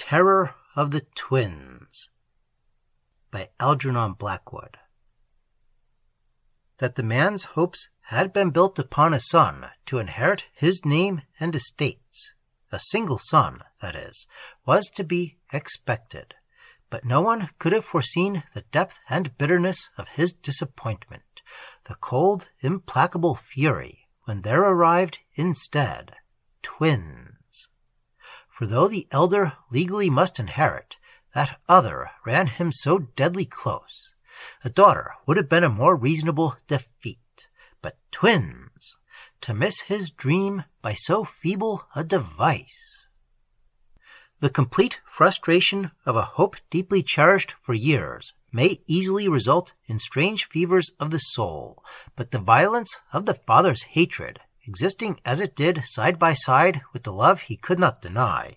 Terror of the Twins by Algernon Blackwood. That the man's hopes had been built upon a son to inherit his name and estates, a single son, that is, was to be expected, but no one could have foreseen the depth and bitterness of his disappointment, the cold, implacable fury, when there arrived instead twins. For though the elder legally must inherit, that other ran him so deadly close. A daughter would have been a more reasonable defeat, but twins! To miss his dream by so feeble a device! The complete frustration of a hope deeply cherished for years may easily result in strange fevers of the soul, but the violence of the father's hatred, existing as it did side by side with the love he could not deny,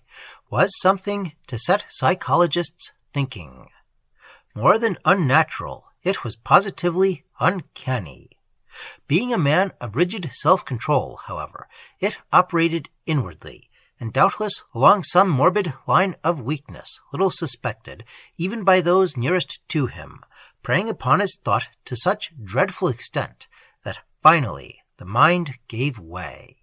was something to set psychologists thinking. More than unnatural, it was positively uncanny. Being a man of rigid self-control, however, it operated inwardly, and doubtless along some morbid line of weakness, little suspected, even by those nearest to him, preying upon his thought to such dreadful extent that finally the mind gave way.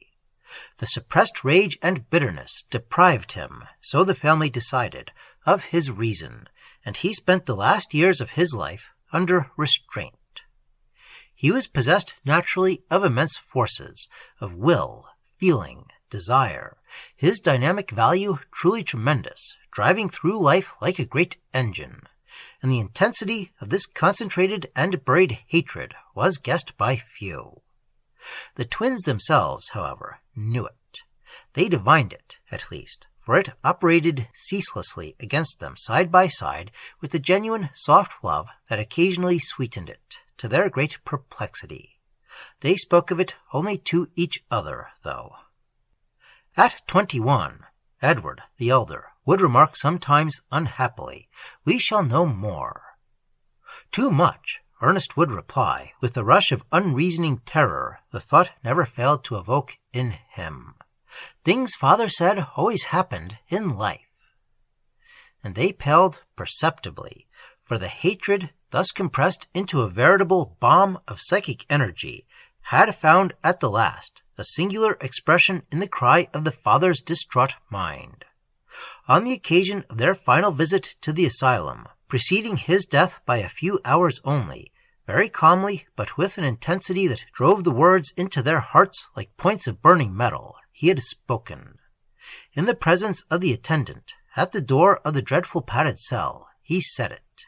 The suppressed rage and bitterness deprived him, so the family decided, of his reason, and he spent the last years of his life under restraint. He was possessed naturally of immense forces, of will, feeling, desire, his dynamic value truly tremendous, driving through life like a great engine, and the intensity of this concentrated and buried hatred was guessed by few. The twins themselves, however, knew it. They divined it, at least, for it operated ceaselessly against them side by side with the genuine soft love that occasionally sweetened it, to their great perplexity. They spoke of it only to each other, though. At 21, Edward, the elder, would remark sometimes unhappily, "We shall know more." "Too much," Ernest would reply, with the rush of unreasoning terror the thought never failed to evoke in him. "Things father said always happened in life." And they paled perceptibly, for the hatred, thus compressed into a veritable bomb of psychic energy, had found at the last a singular expression in the cry of the father's distraught mind. On the occasion of their final visit to the asylum, preceding his death by a few hours only, very calmly but with an intensity that drove the words into their hearts like points of burning metal, he had spoken. In the presence of the attendant, at the door of the dreadful padded cell, he said it.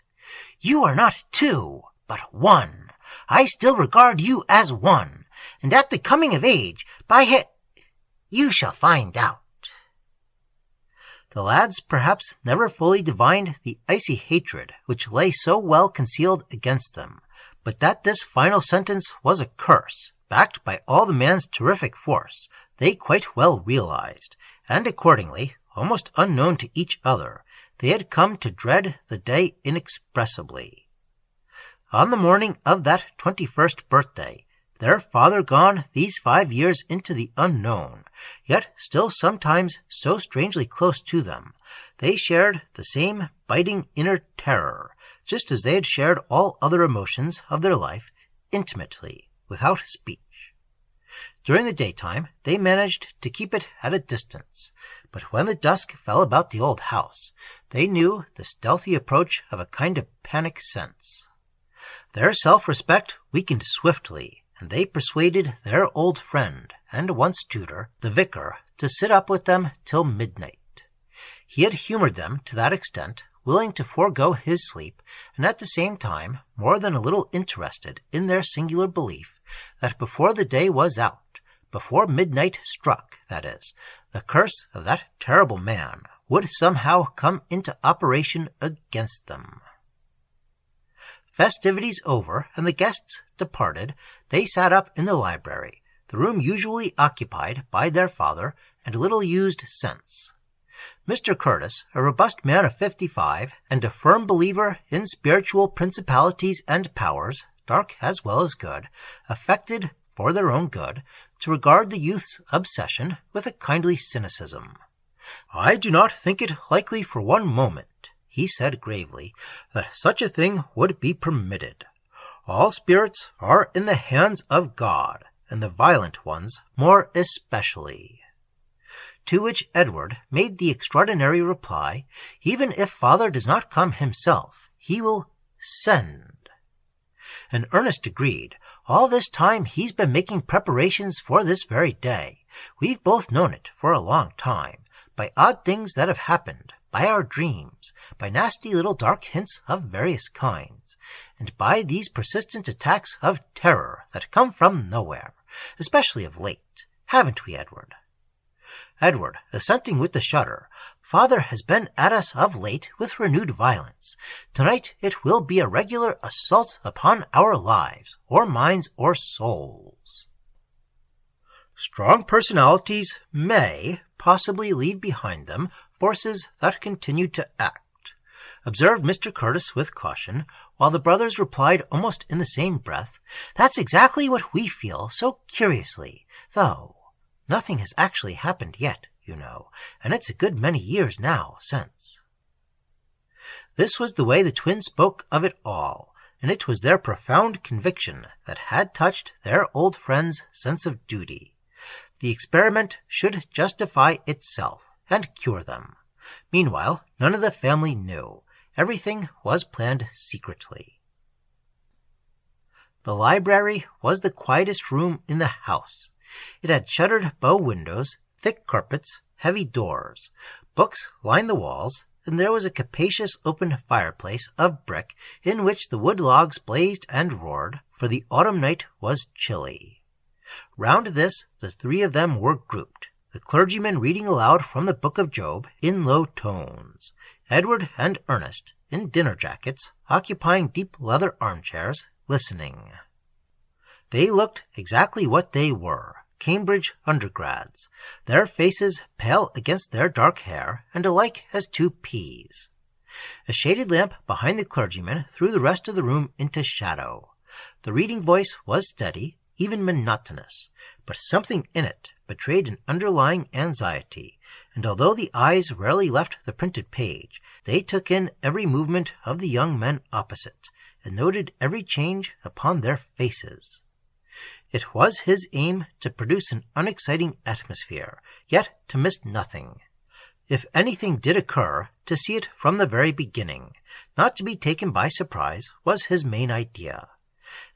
"You are not two, but one. I still regard you as one, and at the coming of age, you shall find out." The lads perhaps never fully divined the icy hatred which lay so well concealed against them, but that this final sentence was a curse, backed by all the man's terrific force, they quite well realized, and accordingly, almost unknown to each other, they had come to dread the day inexpressibly. On the morning of that 21st birthday, their father gone these 5 years into the unknown, yet still sometimes so strangely close to them, they shared the same biting inner terror, just as they had shared all other emotions of their life, intimately, without speech. During the daytime, they managed to keep it at a distance, but when the dusk fell about the old house, they knew the stealthy approach of a kind of panic sense. Their self-respect weakened swiftly, and they persuaded their old friend and once tutor, the vicar, to sit up with them till midnight. He had humored them to that extent, willing to forego his sleep, and at the same time more than a little interested in their singular belief that before the day was out, before midnight struck, that is, the curse of that terrible man would somehow come into operation against them. Festivities over and the guests departed, they sat up in the library, the room usually occupied by their father and little used since. Mr. Curtis, a robust man of 55, and a firm believer in spiritual principalities and powers, dark as well as good, affected, for their own good, to regard the youth's obsession with a kindly cynicism. "I do not think it likely for one moment," he said gravely, "that such a thing would be permitted. All spirits are in the hands of God, and the violent ones more especially." To which Edward made the extraordinary reply, "Even if father does not come himself, he will send." And Ernest agreed. "All this time he's been making preparations for this very day. We've both known it for a long time, by odd things that have happened, by our dreams, by nasty little dark hints of various kinds, and by these persistent attacks of terror that come from nowhere, especially of late. Haven't we, Edward?" Edward, assenting with a shudder, "Father has been at us of late with renewed violence. Tonight it will be a regular assault upon our lives, or minds, or souls." Strong personalities may possibly leave behind them forces that continue to act, observed Mr. Curtis with caution, while the brothers replied almost in the same breath, "That's exactly what we feel so curiously, though nothing has actually happened yet, you know, and it's a good many years now since." This was the way the twins spoke of it all, and it was their profound conviction that had touched their old friend's sense of duty. The experiment should justify itself and cure them. Meanwhile, none of the family knew. Everything was planned secretly. The library was the quietest room in the house. It had shuttered bow windows, thick carpets, heavy doors. Books lined the walls, and there was a capacious open fireplace of brick in which the wood logs blazed and roared, for the autumn night was chilly. Round this the three of them were grouped, the clergyman reading aloud from the book of Job in low tones, Edward and Ernest, in dinner jackets, occupying deep leather armchairs, listening. They looked exactly what they were, Cambridge undergrads, their faces pale against their dark hair, and alike as two peas. A shaded lamp behind the clergyman threw the rest of the room into shadow. The reading voice was steady, even monotonous, but something in it betrayed an underlying anxiety, and although the eyes rarely left the printed page, they took in every movement of the young men opposite, and noted every change upon their faces. It was his aim to produce an unexciting atmosphere, yet to miss nothing. If anything did occur, to see it from the very beginning, not to be taken by surprise, was his main idea.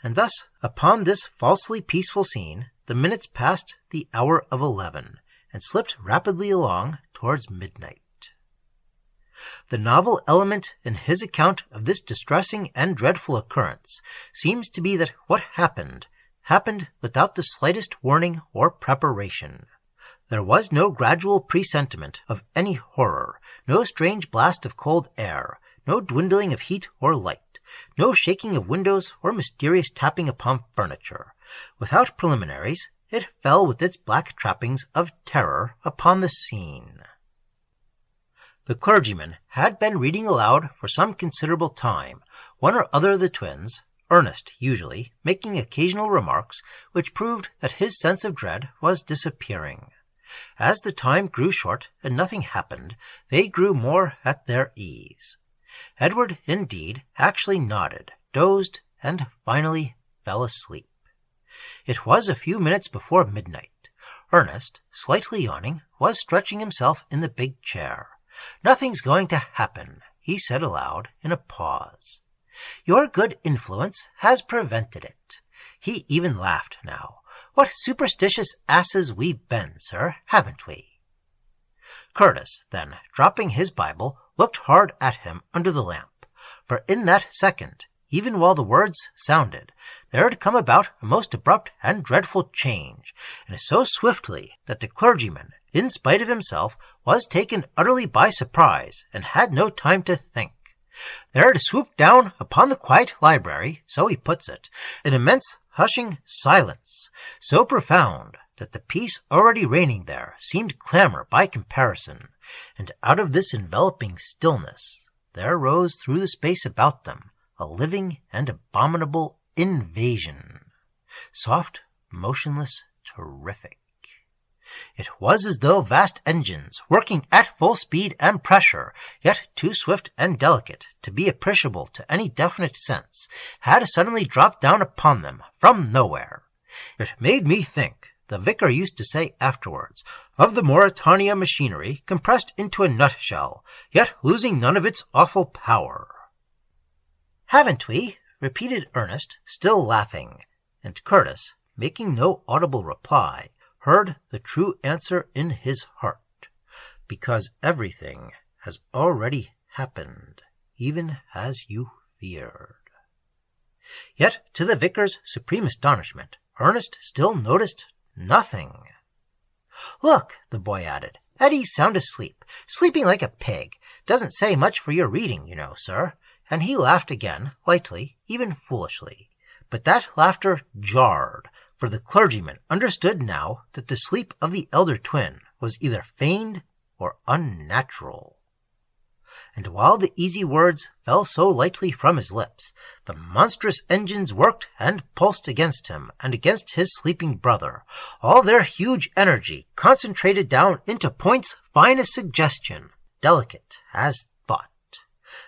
And thus, upon this falsely peaceful scene, the minutes passed the hour of 11, and slipped rapidly along towards midnight. The novel element in his account of this distressing and dreadful occurrence seems to be that what happened without the slightest warning or preparation. There was no gradual presentiment of any horror, no strange blast of cold air, no dwindling of heat or light, no shaking of windows or mysterious tapping upon furniture. Without preliminaries, it fell with its black trappings of terror upon the scene. The clergyman had been reading aloud for some considerable time, one or other of the twins, Ernest usually, making occasional remarks which proved that his sense of dread was disappearing. As the time grew short and nothing happened, they grew more at their ease. Edward, indeed, actually nodded, dozed, and finally fell asleep. It was a few minutes before midnight. Ernest, slightly yawning, was stretching himself in the big chair. "Nothing's going to happen," he said aloud in a pause. "Your good influence has prevented it." He even laughed now. "What superstitious asses we've been, sir, haven't we?" Curtis, then, dropping his Bible, looked hard at him under the lamp, for in that second, even while the words sounded, there had come about a most abrupt and dreadful change, and so swiftly that the clergyman, in spite of himself, was taken utterly by surprise, and had no time to think. There had swooped down upon the quiet library, so he puts it, an immense hushing silence, so profound that the peace already reigning there seemed clamor by comparison, and out of this enveloping stillness there rose through the space about them a living and abominable invasion, soft, motionless, terrific. It was as though vast engines, working at full speed and pressure, yet too swift and delicate to be appreciable to any definite sense, had suddenly dropped down upon them from nowhere. It made me think, the vicar used to say afterwards, of the Mauretania machinery compressed into a nutshell, yet losing none of its awful power. "Haven't we?" repeated Ernest, still laughing, and Curtis, making no audible reply, heard the true answer in his heart, because everything has already happened, even as you feared. Yet, to the vicar's supreme astonishment, Ernest still noticed nothing. "Look," the boy added, "Eddie's sound asleep, sleeping like a pig. Doesn't say much for your reading, you know, sir." And he laughed again, lightly, even foolishly. But that laughter jarred, for the clergyman understood now that the sleep of the elder twin was either feigned or unnatural. And while the easy words fell so lightly from his lips, the monstrous engines worked and pulsed against him and against his sleeping brother, all their huge energy concentrated down into points fine as suggestion, delicate as thought.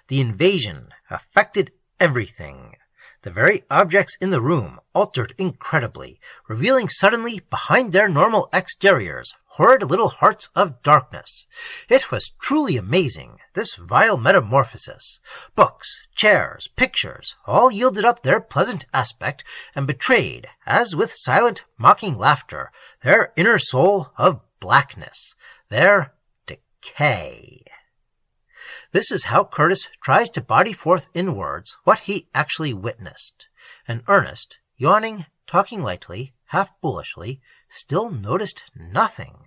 The invasion affected everything. The very objects in the room altered incredibly, revealing suddenly behind their normal exteriors horrid little hearts of darkness. It was truly amazing, this vile metamorphosis. Books, chairs, pictures, all yielded up their pleasant aspect, and betrayed, as with silent, mocking laughter, their inner soul of blackness, their decay. This is how Curtis tries to body forth in words what he actually witnessed, and Ernest, yawning, talking lightly, half foolishly, still noticed nothing.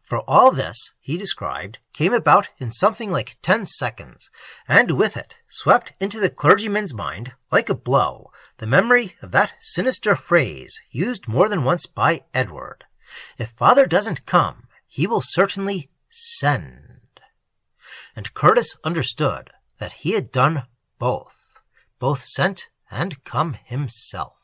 For all this, he described, came about in something like 10 seconds, and with it swept into the clergyman's mind, like a blow, the memory of that sinister phrase used more than once by Edward. "If father doesn't come, he will certainly send." And Curtis understood that he had done both sent and come himself.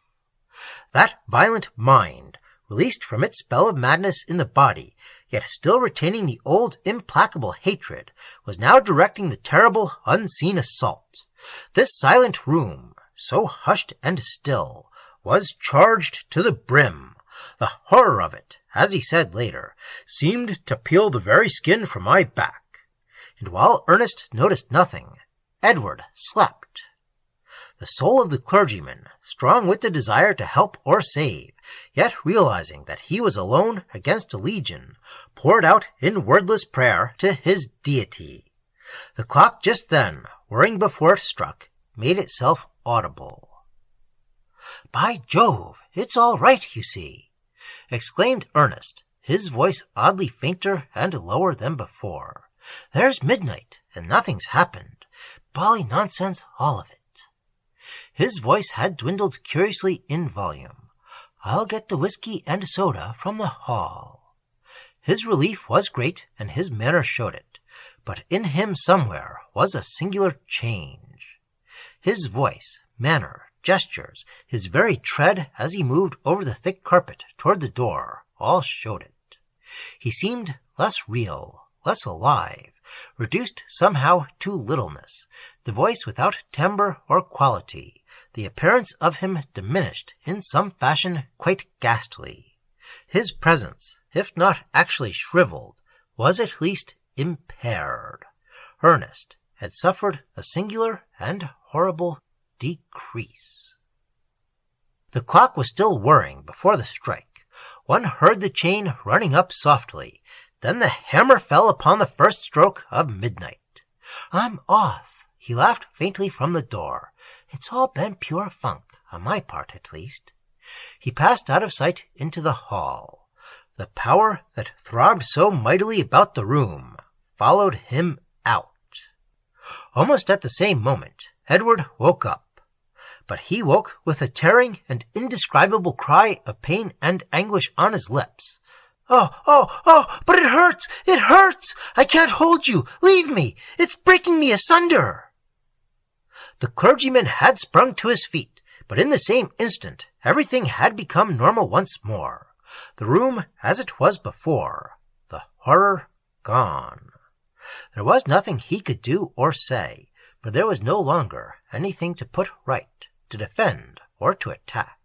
That violent mind, released from its spell of madness in the body, yet still retaining the old implacable hatred, was now directing the terrible unseen assault. This silent room, so hushed and still, was charged to the brim. The horror of it, as he said later, seemed to peel the very skin from my back. And while Ernest noticed nothing, Edward slept. The soul of the clergyman, strong with the desire to help or save, yet realizing that he was alone against a legion, poured out in wordless prayer to his deity. The clock just then, whirring before it struck, made itself audible. "By Jove, it's all right, you see," exclaimed Ernest, his voice oddly fainter and lower than before. "There's midnight, and nothing's happened. Bally nonsense, all of it." His voice had dwindled curiously in volume. "I'll get the whiskey and soda from the hall." His relief was great, and his manner showed it, but in him somewhere was a singular change. His voice, manner, gestures, his very tread as he moved over the thick carpet toward the door, all showed it. He seemed less real, less alive, reduced somehow to littleness, the voice without timbre or quality, the appearance of him diminished in some fashion quite ghastly. His presence, if not actually shriveled, was at least impaired. Ernest had suffered a singular and horrible decrease. The clock was still whirring before the strike. One heard the chain running up softly. Then the hammer fell upon the first stroke of midnight. "I'm off," he laughed faintly from the door. "It's all been pure funk, on my part at least." He passed out of sight into the hall. The power that throbbed so mightily about the room followed him out. Almost at the same moment, Edward woke up. But he woke with a tearing and indescribable cry of pain and anguish on his lips. Oh, but it hurts! It hurts! I can't hold you! Leave me! It's breaking me asunder!" The clergyman had sprung to his feet, but in the same instant everything had become normal once more. The room as it was before, the horror gone. There was nothing he could do or say, for there was no longer anything to put right, to defend, or to attack.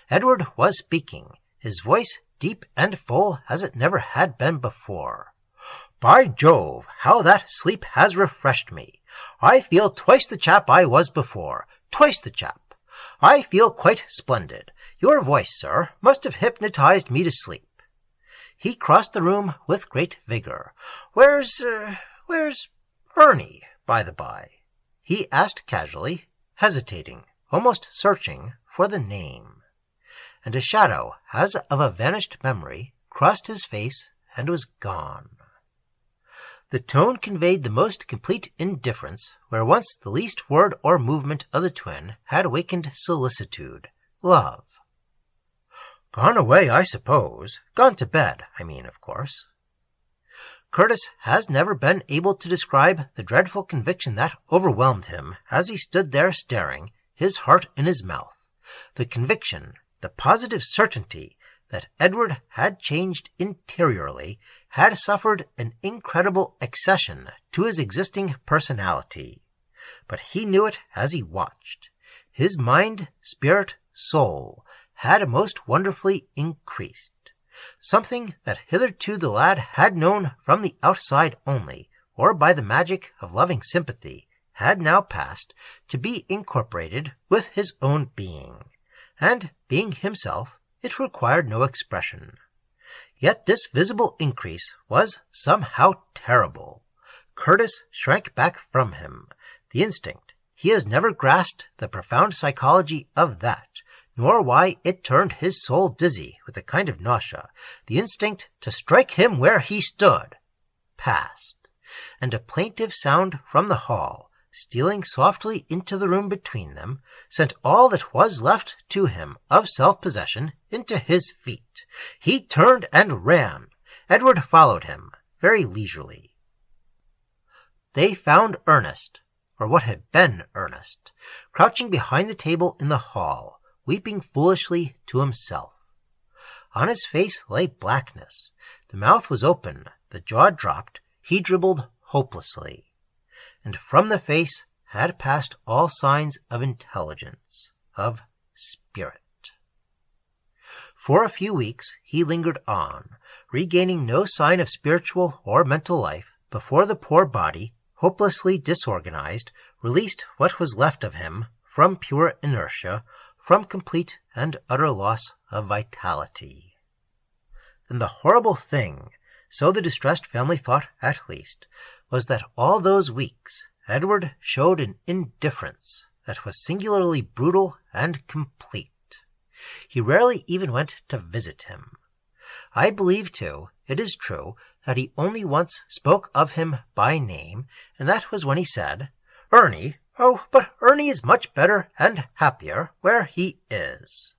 Edward was speaking, his voice deep and full as it never had been before. "By Jove, how that sleep has refreshed me! I feel twice the chap I was before, twice the chap. I feel quite splendid. Your voice, sir, must have hypnotized me to sleep." He crossed the room with great vigor. Where's Ernie, by the by?" he asked casually, hesitating, almost searching for the name. And a shadow, as of a vanished memory, crossed his face and was gone. The tone conveyed the most complete indifference, where once the least word or movement of the twin had awakened solicitude, love. "Gone away, I suppose. Gone to bed, I mean, of course." Curtis has never been able to describe the dreadful conviction that overwhelmed him as he stood there staring, his heart in his mouth. The conviction, the positive certainty, that Edward had changed interiorly, had suffered an incredible accession to his existing personality. But he knew it as he watched. His mind, spirit, soul had most wonderfully increased. Something that hitherto the lad had known from the outside only, or by the magic of loving sympathy, had now passed to be incorporated with his own being. And being himself, it required no expression. Yet this visible increase was somehow terrible. Curtis shrank back from him. The instinct, he has never grasped the profound psychology of that, nor why it turned his soul dizzy with a kind of nausea. The instinct to strike him where he stood passed, and a plaintive sound from the hall, stealing softly into the room between them, sent all that was left to him of self-possession into his feet. He turned and ran. Edward followed him, very leisurely. They found Ernest, or what had been Ernest, crouching behind the table in the hall, weeping foolishly to himself. On his face lay blackness. The mouth was open, the jaw dropped, he dribbled hopelessly. And from the face had passed all signs of intelligence, of spirit. For a few weeks he lingered on, regaining no sign of spiritual or mental life, before the poor body, hopelessly disorganized, released what was left of him from pure inertia, from complete and utter loss of vitality. And the horrible thing, so the distressed family thought at least, was that all those weeks Edward showed an indifference that was singularly brutal and complete. He rarely even went to visit him. I believe, too, it is true, that he only once spoke of him by name, and that was when he said, "Ernie, oh, but Ernie is much better and happier where he is."